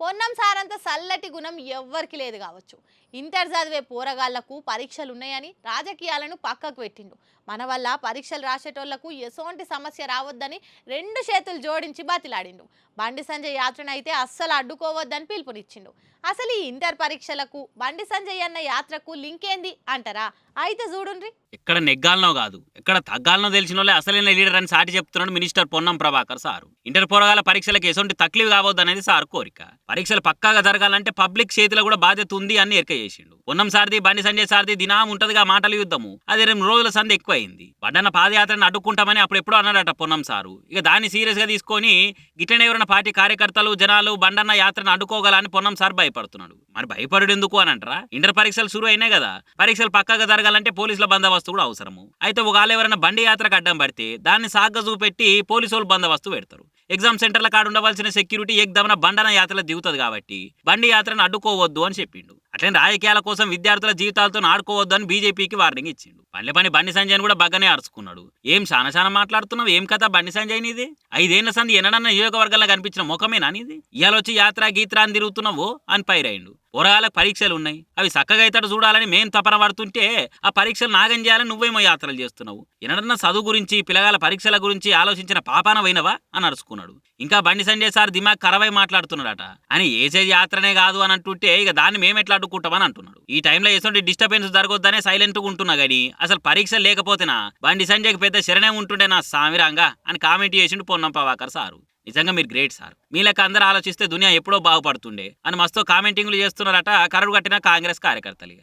పొన్నం సారంత చల్లటి గుణం ఎవ్వరికి లేదు కావచ్చు. ఇంటర్ చదివే పోరగాళ్లకు పరీక్షలు ఉన్నాయని రాజకీయాలను పక్కకు పెట్టిండు. మన వల్ల పరీక్షలు రాసేటోళ్లకు ఎసోంటి సమస్య రావద్దని రెండు చేతులు జోడించి బతిలాడిండు. బండి సంజయ్ యాత్రనైతే అస్సలు అడ్డుకోవద్దని పిలుపునిచ్చిండు. అసలు ఈ ఇంటర్ పరీక్షలకు బండి సంజయ్ అన్న యాత్రకు లింక్ ఏంది అంటారా? అయితే చూడుండ్రి. ఎక్కడ నెగ్గాలనో కాదు ఎక్కడ తగ్గాలనో తెలిసిన వాళ్ళే అసలైన లీడర్ అని సాటి చెప్తున్నాడు minister Ponnam Prabhakar sir. Inter పోరగాల పరీక్షలకు ఎసొంటి తక్లీఫ్ కావద్దనేది సార్ కోరిక. పరీక్షలు పక్కాగా జరగాలంటే పబ్లిక్ చేతిలో కూడా బాధ్యత ఉంది అని ఎరక చేసిండు. పొన్నం సార్ది బండి సంజయ్ సార్ది దినాం ఉంటదిగా మాటల యుద్ధము. అది 2 రోజుల సంది ఎక్కువైంది. బండన్న పాదయాత్రను అడ్డుకుంటామని అప్పుడు ఎప్పుడో అన్నాడట పొన్నం సారు. ఇక దాన్ని సీరియస్ గా తీసుకొని గిట్లనే ఎవరైనా పార్టీ కార్యకర్తలు జనాలు బండన్న యాత్రను అడ్డుకోగలని పొన్నం సార్ భయపడుతున్నాడు. మరి భయపడు ఎందుకు అని అంటారా? ఇంటర్ పరీక్షలు శురు అయినాయి కదా, పరీక్షలు పక్కాగా జరగాలంటే పోలీసుల బందోబస్తు కూడా అవసరము. అయితే ఒకవేళ ఎవరైనా బండి యాత్రకు అడ్డం పడితే దాన్ని సాగ్గా చూపెట్టి పోలీసులు బందోబస్తు పెడతారు. ఎగ్జామ్ సెంటర్ల కాడ ఉండవలసిన సెక్యూరిటీ ఎగ్దమన బండన యాత్రలో దిగుతుంది కాబట్టి బండి యాత్రను అడ్డుకోవద్దు అని చెప్పిండు. అట్లనే రాజకీయాల కోసం విద్యార్థుల జీవితాలతో ఆడుకోవద్దు అని బీజేపీకి వార్నింగ్ ఇచ్చిండు. పని బండి సంజయ్ కూడా బగ్గనే అరుచుకున్నాడు. ఏం చాలా మాట్లాడుతున్నావు, ఏం కథ బండి సంజయ్ నీది? 5 ఏళ్ల సంది ఎన్నడన్న నియోజకవర్గంలో కనిపించిన ముఖమేనా నీది? ఇవాళ వచ్చి యాత్ర గీత్ర అని తిరుగుతున్నావు అని పైరైండు. పోరగాళ్ళకి పరీక్షలు ఉన్నాయి, అవి చక్కగా ఇతడు చూడాలని మేం తపన పడుతుంటే ఆ పరీక్షలు నాగం చేయాలని నువ్వేమో యాత్రలు చేస్తున్నావు. ఎన్నడన్నా చదువు గురించి పిల్లగాల పరీక్షల గురించి ఆలోచించిన పాపాన పోయినవా అని అరుచుకున్నాడు. ఇంకా బండి సంజయ్ సార్ దిమాగ్ ఖరాబై మాట్లాడుతున్నాడట. అని ఏసే యాత్రనే కాదు అని అంటుంటే ఇక దాన్ని మేము ఎట్లా అడ్డుకుంటామని అంటున్నాడు. ఈ టైంలో ఎటువంటి డిస్టర్బెన్స్ జరగొద్దనే సైలెంట్గా ఉంటున్నా గానీ అసలు పరీక్షలు లేకపోతేనా బండి సంజయ్కి పెద్ద శరణే ఉంటుండే నా సామిరంగా అని కామెంట్ చేసిండు పొన్నం ప్రభాకర్ సారు. నిజంగా మీరు గ్రేట్ సార్. మీ లెక్క అందరూ ఆలోచిస్తే దునియా ఎప్పుడో బాగుపడుతుండే అని మస్తు కామెంటింగ్లు చేస్తున్నారట కరడు కట్టిన కాంగ్రెస్ కార్యకర్తలు.